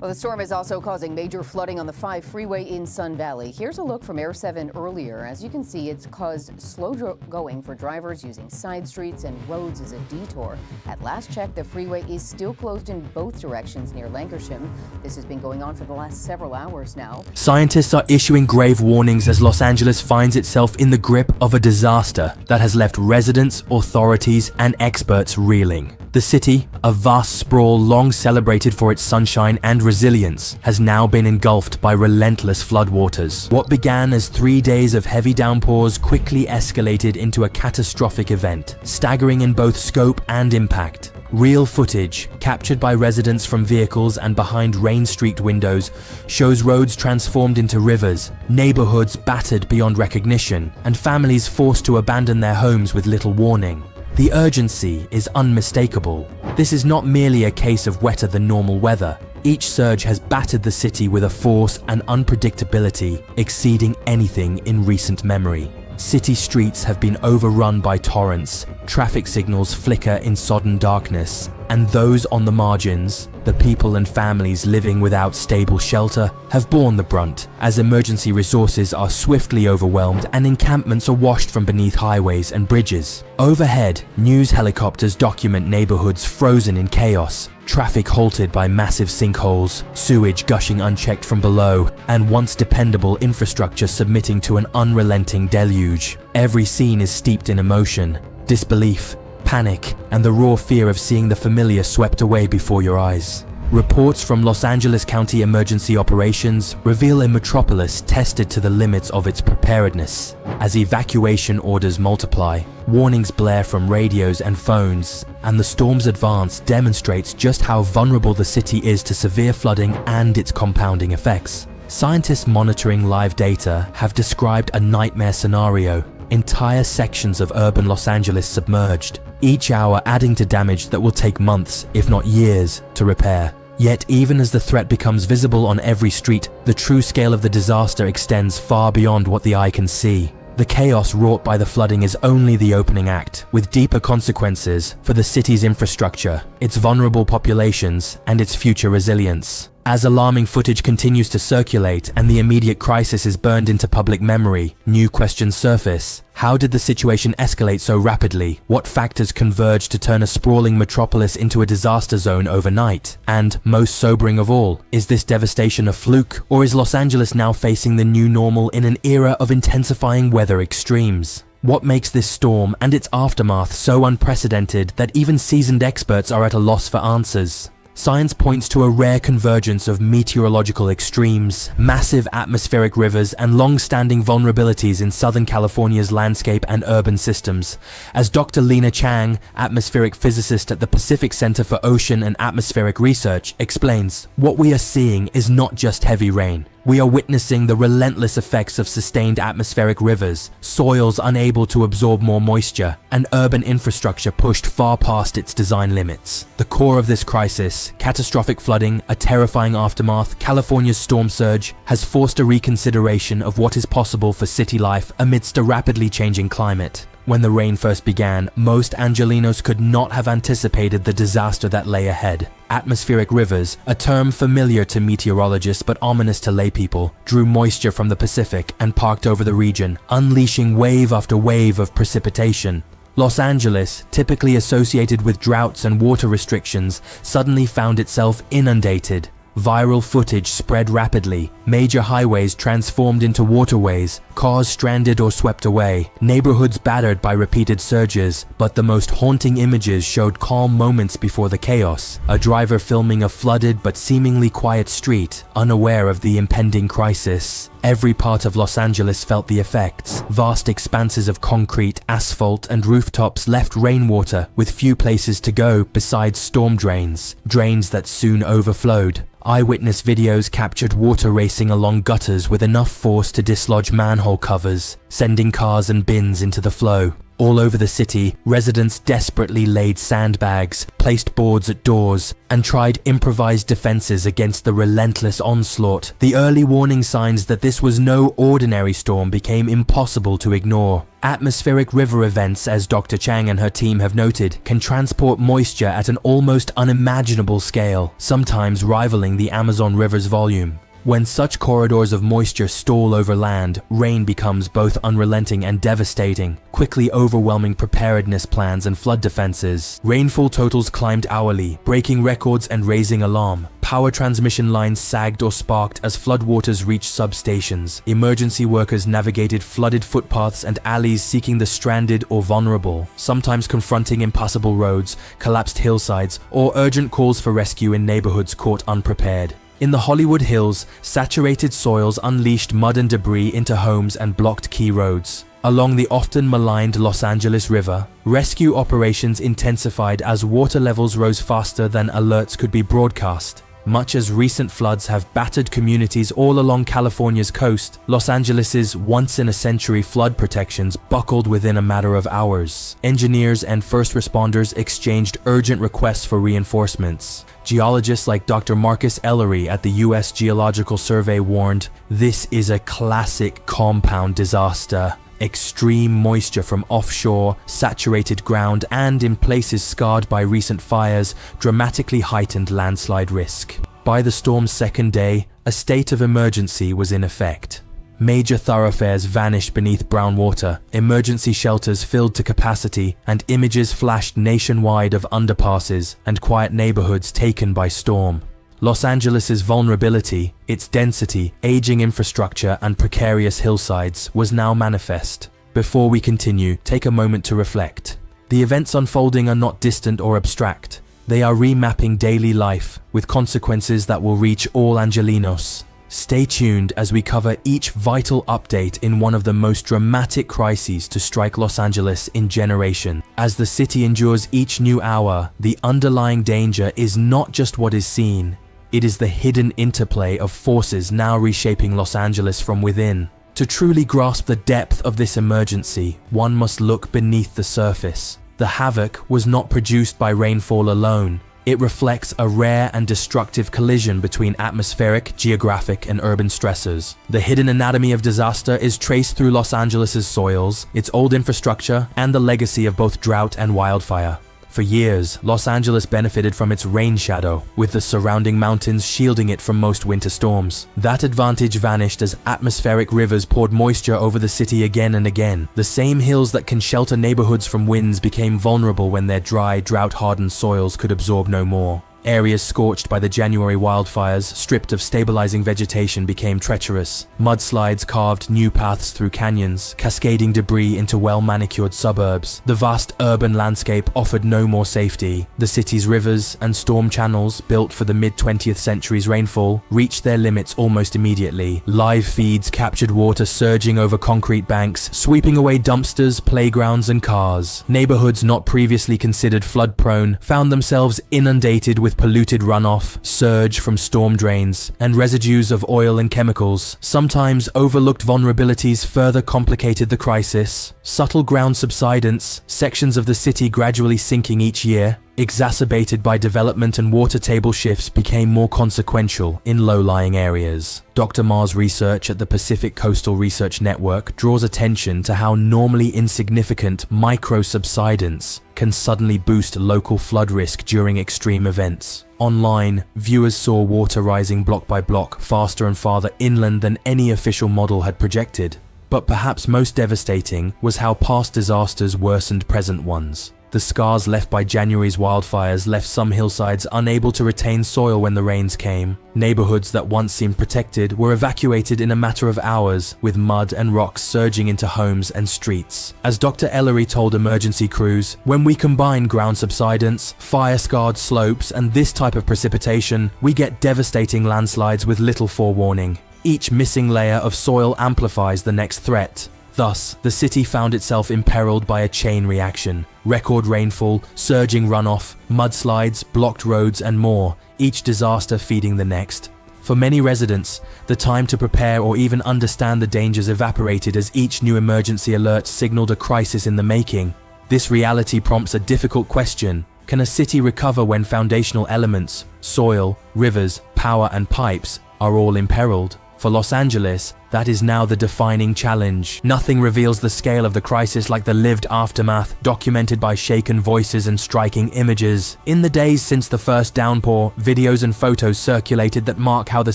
Well, the storm is also causing major flooding on the 5 freeway in Sun Valley. Here's a look from Air 7 earlier. As you can see, it's caused slow going for drivers using side streets and roads as a detour. At last check, the freeway is still closed in both directions near Lancashire. This has been going on for the last several hours now. Scientists are issuing grave warnings as Los Angeles finds itself in the grip of a disaster that has left residents, authorities, and experts reeling. The city, a vast sprawl long celebrated for its sunshine and resilience, has now been engulfed by relentless floodwaters. What began as 3 days of heavy downpours quickly escalated into a catastrophic event, staggering in both scope and impact. Real footage, captured by residents from vehicles and behind rain-streaked windows, shows roads transformed into rivers, neighborhoods battered beyond recognition, and families forced to abandon their homes with little warning. The urgency is unmistakable. This is not merely a case of wetter than normal weather. Each surge has battered the city with a force and unpredictability exceeding anything in recent memory. City streets have been overrun by torrents, traffic signals flicker in sodden darkness, and those on the margins, the people and families living without stable shelter, have borne the brunt as emergency resources are swiftly overwhelmed and encampments are washed from beneath highways and bridges. Overhead, news helicopters document neighborhoods frozen in chaos, traffic halted by massive sinkholes, sewage gushing unchecked from below, and once dependable infrastructure submitting to an unrelenting deluge. Every scene is steeped in emotion, disbelief, panic, and the raw fear of seeing the familiar swept away before your eyes. Reports from Los Angeles County Emergency Operations reveal a metropolis tested to the limits of its preparedness. As evacuation orders multiply, warnings blare from radios and phones, and the storm's advance demonstrates just how vulnerable the city is to severe flooding and its compounding effects. Scientists monitoring live data have described a nightmare scenario: entire sections of urban Los Angeles submerged, each hour adding to damage that will take months, if not years, to repair. Yet even as the threat becomes visible on every street, the true scale of the disaster extends far beyond what the eye can see. The chaos wrought by the flooding is only the opening act, with deeper consequences for the city's infrastructure, its vulnerable populations, and its future resilience. As alarming footage continues to circulate and the immediate crisis is burned into public memory, new questions surface. How did the situation escalate so rapidly? What factors converged to turn a sprawling metropolis into a disaster zone overnight? And, most sobering of all, is this devastation a fluke, or is Los Angeles now facing the new normal in an era of intensifying weather extremes? What makes this storm and its aftermath so unprecedented that even seasoned experts are at a loss for answers? Science points to a rare convergence of meteorological extremes, massive atmospheric rivers, and long-standing vulnerabilities in Southern California's landscape and urban systems. As Dr. Lena Chang, atmospheric physicist at the Pacific Center for Ocean and Atmospheric Research, explains, what we are seeing is not just heavy rain. We are witnessing the relentless effects of sustained atmospheric rivers, soils unable to absorb more moisture, and urban infrastructure pushed far past its design limits. The core of this crisis, catastrophic flooding, a terrifying aftermath, California's storm surge, has forced a reconsideration of what is possible for city life amidst a rapidly changing climate. When the rain first began, most Angelenos could not have anticipated the disaster that lay ahead. Atmospheric rivers, a term familiar to meteorologists but ominous to laypeople, drew moisture from the Pacific and parked over the region, unleashing wave after wave of precipitation. Los Angeles, typically associated with droughts and water restrictions, suddenly found itself inundated. Viral footage spread rapidly, major highways transformed into waterways, cars stranded or swept away, neighborhoods battered by repeated surges, but the most haunting images showed calm moments before the chaos. A driver filming a flooded but seemingly quiet street, unaware of the impending crisis. Every part of Los Angeles felt the effects. Vast expanses of concrete, asphalt, and rooftops left rainwater with few places to go besides storm drains, drains that soon overflowed. Eyewitness videos captured water racing along gutters with enough force to dislodge manhole covers, sending cars and bins into the flow. All over the city, residents desperately laid sandbags, placed boards at doors, and tried improvised defenses against the relentless onslaught. The early warning signs that this was no ordinary storm became impossible to ignore. Atmospheric river events, as Dr. Chang and her team have noted, can transport moisture at an almost unimaginable scale, sometimes rivaling the Amazon River's volume. When such corridors of moisture stall over land, rain becomes both unrelenting and devastating, quickly overwhelming preparedness plans and flood defenses. Rainfall totals climbed hourly, breaking records and raising alarm. Power transmission lines sagged or sparked as floodwaters reached substations. Emergency workers navigated flooded footpaths and alleys seeking the stranded or vulnerable, sometimes confronting impassable roads, collapsed hillsides, or urgent calls for rescue in neighborhoods caught unprepared. In the Hollywood Hills, saturated soils unleashed mud and debris into homes and blocked key roads. Along the often maligned Los Angeles River, rescue operations intensified as water levels rose faster than alerts could be broadcast. Much as recent floods have battered communities all along California's coast, Los Angeles's once-in-a-century flood protections buckled within a matter of hours. Engineers and first responders exchanged urgent requests for reinforcements. Geologists like Dr. Marcus Ellery at the U.S. Geological Survey warned, "This is a classic compound disaster. Extreme moisture from offshore, saturated ground, and in places scarred by recent fires dramatically heightened landslide risk." By the storm's second day, a state of emergency was in effect. Major thoroughfares vanished beneath brown water, emergency shelters filled to capacity, and images flashed nationwide of underpasses and quiet neighborhoods taken by storm. Los Angeles's vulnerability, its density, aging infrastructure, and precarious hillsides was now manifest. Before we continue, take a moment to reflect. The events unfolding are not distant or abstract. They are remapping daily life, with consequences that will reach all Angelinos. Stay tuned as we cover each vital update in one of the most dramatic crises to strike Los Angeles in generations. As the city endures each new hour, the underlying danger is not just what is seen. It is the hidden interplay of forces now reshaping Los Angeles from within. To truly grasp the depth of this emergency, one must look beneath the surface. The havoc was not produced by rainfall alone. It reflects a rare and destructive collision between atmospheric, geographic, and urban stressors. The hidden anatomy of disaster is traced through Los Angeles' soils, its old infrastructure, and the legacy of both drought and wildfire. For years, Los Angeles benefited from its rain shadow, with the surrounding mountains shielding it from most winter storms. That advantage vanished as atmospheric rivers poured moisture over the city again and again. The same hills that can shelter neighborhoods from winds became vulnerable when their dry, drought-hardened soils could absorb no more. Areas scorched by the January wildfires, stripped of stabilizing vegetation, became treacherous. Mudslides carved new paths through canyons, cascading debris into well-manicured suburbs. The vast urban landscape offered no more safety. The city's rivers and storm channels, built for the mid-20th century's rainfall, reached their limits almost immediately. Live feeds captured water surging over concrete banks, sweeping away dumpsters, playgrounds, and cars. Neighborhoods not previously considered flood-prone found themselves inundated with polluted runoff, surge from storm drains, and residues of oil and chemicals. Sometimes overlooked vulnerabilities further complicated the crisis. Subtle ground subsidence, sections of the city gradually sinking each year, exacerbated by development and water table shifts, became more consequential in low-lying areas. Dr. Ma's research at the Pacific Coastal Research Network draws attention to how normally insignificant micro-subsidence can suddenly boost local flood risk during extreme events. Online, viewers saw water rising block by block, faster and farther inland than any official model had projected. But perhaps most devastating was how past disasters worsened present ones. The scars left by January's wildfires left some hillsides unable to retain soil when the rains came. Neighborhoods that once seemed protected were evacuated in a matter of hours, with mud and rocks surging into homes and streets. As Dr. Ellery told emergency crews, "When we combine ground subsidence, fire-scarred slopes, and this type of precipitation, we get devastating landslides with little forewarning. Each missing layer of soil amplifies the next threat." Thus, the city found itself imperiled by a chain reaction. Record rainfall, surging runoff, mudslides, blocked roads, and more, each disaster feeding the next. For many residents, the time to prepare or even understand the dangers evaporated as each new emergency alert signaled a crisis in the making. This reality prompts a difficult question. Can a city recover when foundational elements, soil, rivers, power, and pipes, are all imperiled? For Los Angeles, that is now the defining challenge. Nothing reveals the scale of the crisis like the lived aftermath, documented by shaken voices and striking images. In the days since the first downpour, videos and photos circulated that mark how the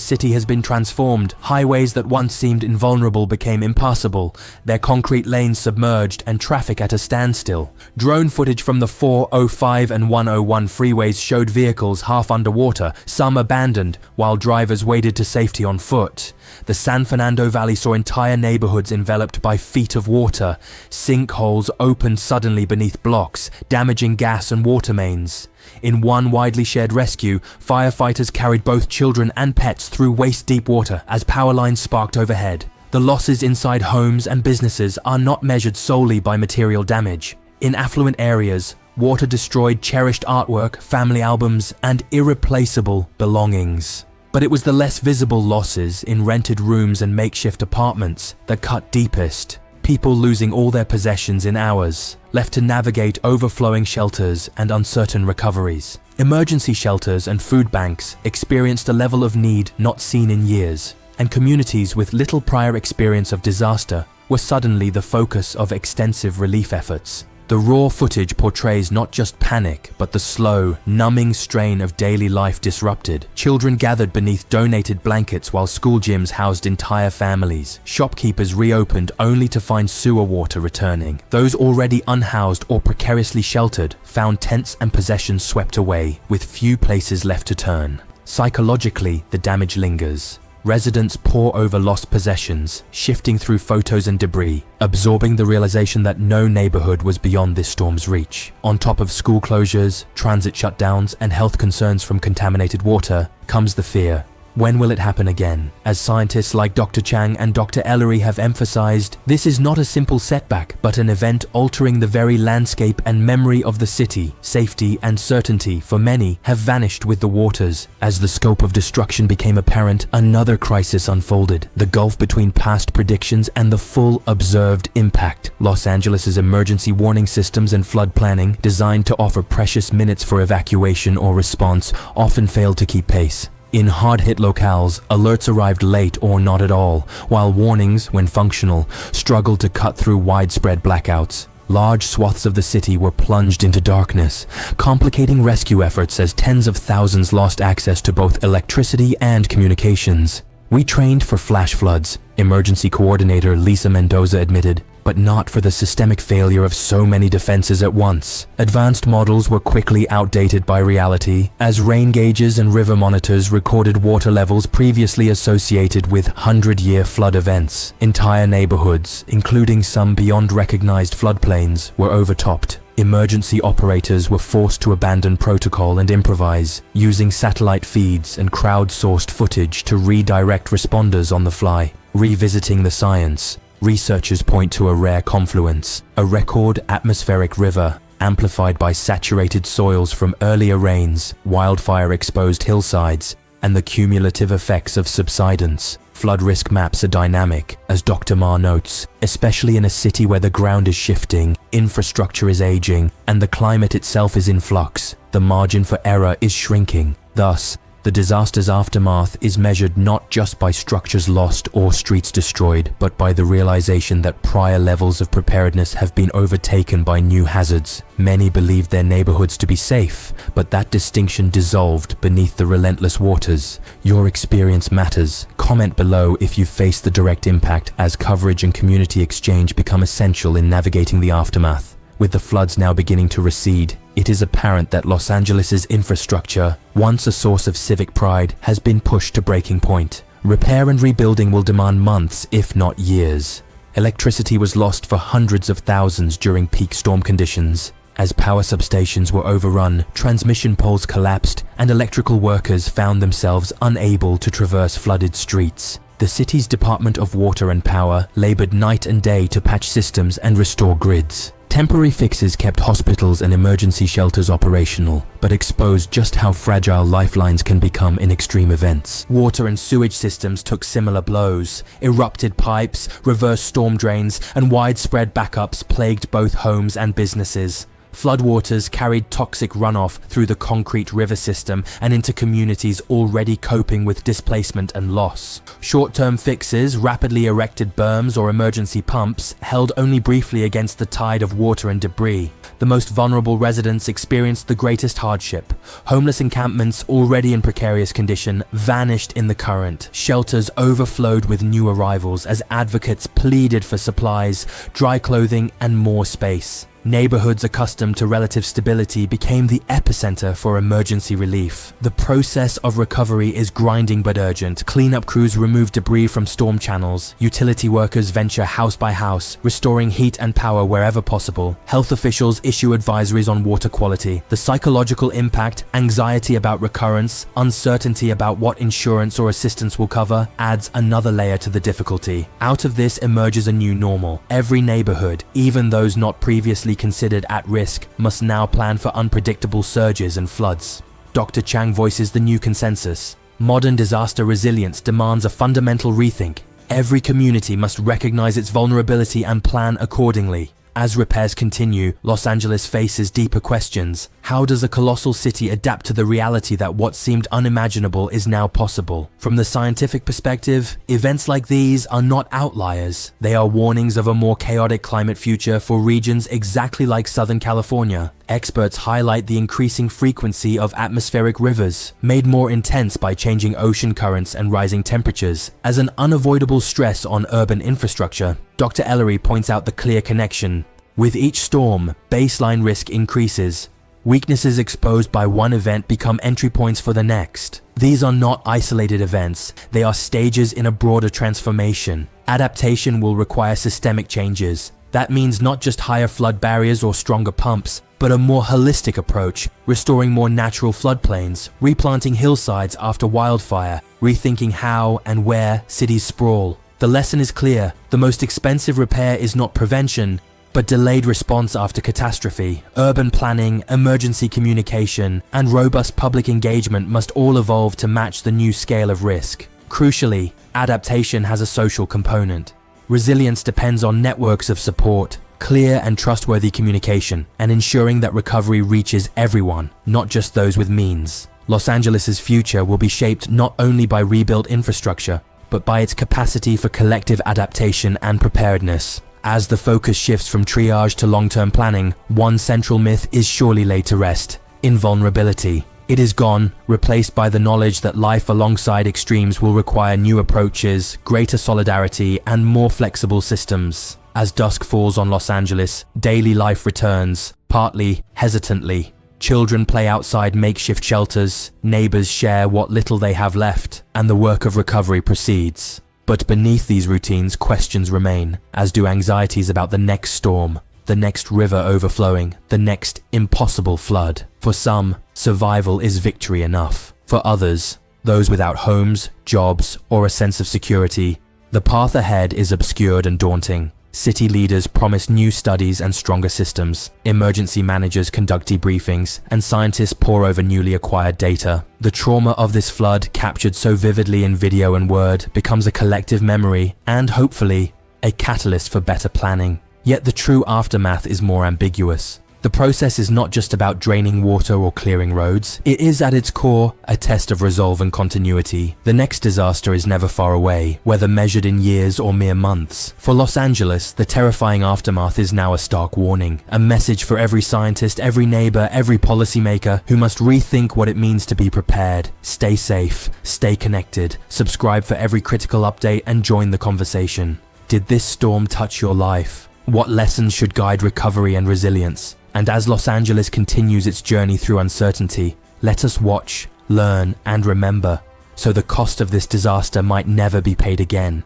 city has been transformed. Highways that once seemed invulnerable became impassable, their concrete lanes submerged and traffic at a standstill. Drone footage from the 405 and 101 freeways showed vehicles half underwater, some abandoned, while drivers waded to safety on foot. The San Fernando Valley saw entire neighborhoods enveloped by feet of water. Sinkholes opened suddenly beneath blocks, damaging gas and water mains. In one widely shared rescue, firefighters carried both children and pets through waist-deep water as power lines sparked overhead. The losses inside homes and businesses are not measured solely by material damage. In affluent areas, water destroyed cherished artwork, family albums, and irreplaceable belongings. But it was the less visible losses in rented rooms and makeshift apartments that cut deepest. People losing all their possessions in hours, left to navigate overflowing shelters and uncertain recoveries. Emergency shelters and food banks experienced a level of need not seen in years, and communities with little prior experience of disaster were suddenly the focus of extensive relief efforts. The raw footage portrays not just panic, but the slow, numbing strain of daily life disrupted. Children gathered beneath donated blankets while school gyms housed entire families. Shopkeepers reopened only to find sewer water returning. Those already unhoused or precariously sheltered found tents and possessions swept away, with few places left to turn. Psychologically, the damage lingers. Residents pore over lost possessions, shifting through photos and debris, absorbing the realization that no neighborhood was beyond this storm's reach. On top of school closures, transit shutdowns, and health concerns from contaminated water, comes the fear. When will it happen again? As scientists like Dr. Chang and Dr. Ellery have emphasized, this is not a simple setback, but an event altering the very landscape and memory of the city. Safety and certainty for many have vanished with the waters. As the scope of destruction became apparent, another crisis unfolded. The gulf between past predictions and the full observed impact. Los Angeles's emergency warning systems and flood planning, designed to offer precious minutes for evacuation or response, often failed to keep pace. In hard-hit locales, alerts arrived late or not at all, while warnings, when functional, struggled to cut through widespread blackouts. Large swaths of the city were plunged into darkness, complicating rescue efforts as tens of thousands lost access to both electricity and communications. We trained for flash floods, emergency coordinator Lisa Mendoza admitted, but not for the systemic failure of so many defenses at once. Advanced models were quickly outdated by reality, as rain gauges and river monitors recorded water levels previously associated with 100-year flood events. Entire neighborhoods, including some beyond recognized floodplains, were overtopped. Emergency operators were forced to abandon protocol and improvise, using satellite feeds and crowdsourced footage to redirect responders on the fly. Revisiting the science, researchers point to a rare confluence, a record atmospheric river, amplified by saturated soils from earlier rains, wildfire-exposed hillsides, and the cumulative effects of subsidence. Flood risk maps are dynamic, as Dr. Ma notes, especially in a city where the ground is shifting, infrastructure is aging, and the climate itself is in flux. The margin for error is shrinking. Thus, the disaster's aftermath is measured not just by structures lost or streets destroyed, but by the realization that prior levels of preparedness have been overtaken by new hazards. Many believed their neighborhoods to be safe, but that distinction dissolved beneath the relentless waters. Your experience matters. Comment below if you face the direct impact, as coverage and community exchange become essential in navigating the aftermath. With the floods now beginning to recede, it is apparent that Los Angeles's infrastructure, once a source of civic pride, has been pushed to breaking point. Repair and rebuilding will demand months, if not years. Electricity was lost for hundreds of thousands during peak storm conditions. As power substations were overrun, transmission poles collapsed, and electrical workers found themselves unable to traverse flooded streets. The city's Department of Water and Power labored night and day to patch systems and restore grids. Temporary fixes kept hospitals and emergency shelters operational, but exposed just how fragile lifelines can become in extreme events. Water and sewage systems took similar blows. Erupted pipes, reverse storm drains, and widespread backups plagued both homes and businesses. Floodwaters carried toxic runoff through the concrete river system and into communities already coping with displacement and loss. Short-term fixes, rapidly erected berms or emergency pumps, held only briefly against the tide of water and debris. The most vulnerable residents experienced the greatest hardship. Homeless encampments, already in precarious condition, vanished in the current. Shelters overflowed with new arrivals as advocates pleaded for supplies, dry clothing, and more space. Neighborhoods accustomed to relative stability became the epicenter for emergency relief. The process of recovery is grinding but urgent. Cleanup crews remove debris from storm channels. Utility workers venture house by house, restoring heat and power wherever possible. Health officials issue advisories on water quality. The psychological impact, anxiety about recurrence, uncertainty about what insurance or assistance will cover, adds another layer to the difficulty. Out of this emerges a new normal. Every neighborhood, even those not previously considered at risk, must now plan for unpredictable surges and floods. Dr. Chang voices the new consensus. Modern disaster resilience demands a fundamental rethink. Every community must recognize its vulnerability and plan accordingly. As repairs continue, Los Angeles faces deeper questions. How does a colossal city adapt to the reality that what seemed unimaginable is now possible? From the scientific perspective, events like these are not outliers. They are warnings of a more chaotic climate future for regions exactly like Southern California. Experts highlight the increasing frequency of atmospheric rivers, made more intense by changing ocean currents and rising temperatures, as an unavoidable stress on urban infrastructure. Dr. Ellery points out the clear connection. With each storm, baseline risk increases. Weaknesses exposed by one event become entry points for the next. These are not isolated events, they are stages in a broader transformation. Adaptation will require systemic changes. That means not just higher flood barriers or stronger pumps, but a more holistic approach, restoring more natural floodplains, replanting hillsides after wildfire, rethinking how and where cities sprawl. The lesson is clear: the most expensive repair is not prevention, but delayed response after catastrophe. Urban planning, emergency communication, and robust public engagement must all evolve to match the new scale of risk. Crucially, adaptation has a social component. Resilience depends on networks of support, clear and trustworthy communication, and ensuring that recovery reaches everyone, not just those with means. Los Angeles's future will be shaped not only by rebuilt infrastructure, but by its capacity for collective adaptation and preparedness. As the focus shifts from triage to long-term planning, one central myth is surely laid to rest: invulnerability. It is gone, replaced by the knowledge that life alongside extremes will require new approaches, greater solidarity, and more flexible systems. As dusk falls on Los Angeles, daily life returns, partly hesitantly. Children play outside makeshift shelters, neighbors share what little they have left, and the work of recovery proceeds. But beneath these routines, questions remain, as do anxieties about the next storm, the next river overflowing, the next impossible flood. For some, survival is victory enough. For others, those without homes, jobs, or a sense of security, the path ahead is obscured and daunting. City leaders promise new studies and stronger systems. Emergency managers conduct debriefings, and scientists pore over newly acquired data. The trauma of this flood, captured so vividly in video and word, becomes a collective memory and, hopefully, a catalyst for better planning. Yet the true aftermath is more ambiguous. The process is not just about draining water or clearing roads. It is at its core a test of resolve and continuity. The next disaster is never far away, whether measured in years or mere months. For Los Angeles, the terrifying aftermath is now a stark warning, a message for every scientist, every neighbor, every policymaker who must rethink what it means to be prepared. Stay safe, stay connected, subscribe for every critical update, and join the conversation. Did this storm touch your life? What lessons should guide recovery and resilience? And as Los Angeles continues its journey through uncertainty, let us watch, learn, and remember, so the cost of this disaster might never be paid again.